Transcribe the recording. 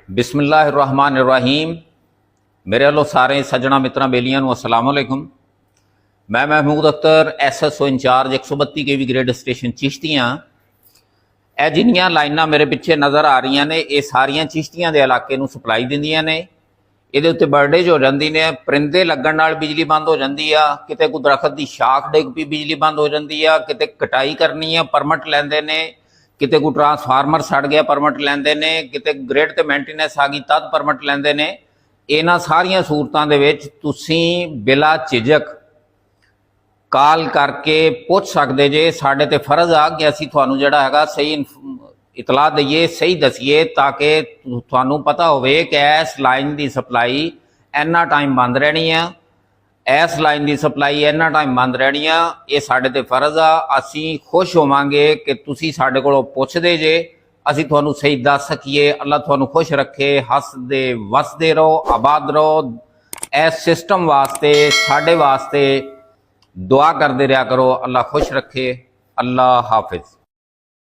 बिस्मिल्लाहिर्रहमानिर्रहीम। मेरे वालों सारे सज्जणा मित्रां बेलियां नूं अस्सलाम वालेकुम। मैं Mahmood Akhtar SSO incharge 132 KV grid station Chishtian. ਇਹ जिन्नियां लाइनां मेरे पिछे नज़र आ रही ने ये सारियां चिश्तियां दे इलाके नूं सप्लाई दिंदियां ने। ਇਹਦੇ ਉੱਤੇ ਬਰਡੇਜ हो जाती ने, परिंदे लगन नाल बिजली बंद हो जाती आ, किते कोई दरखत की शाख डिग पई बिजली बंद हो जाती आ, किते कटाई करनी है परमिट लैंदे ने, किते कोई ट्रांसफार्मर सड़ गया परमिट लैंदे ने, किते ग्रिड ते मेंटेनेंस आ गई तद परमिट लैंदे ने। इन्हां सारियां सूरतां दे विच तुसीं बिला झिझक काल करके पुछ सकते जे। साडे ते फर्ज आ कि असीं तुहानूं जिहड़ा हैगा सही इतला दईए, सही दसीए, ताकि तुहानूं पता होवे कि इस लाइन की सप्लाई इन्ना टाइम बंद रहनी है, इस लाइन की सप्लाई इन्ना टाइम बंद रहनी है। ये साडे ते फर्ज आ। असीं खुश होवांगे कि तुसीं साडे कोलों पुछदे जे, असीं तुहानूं सही दस सकीए। अल्लाह तुहानूं खुश रखे, हसदे वसदे रहो, आबाद रहो। इस सिस्टम वास्ते साडे वास्ते दुआ करते रहा करो। अल्लाह खुश रखे। अल्लाह हाफिज़।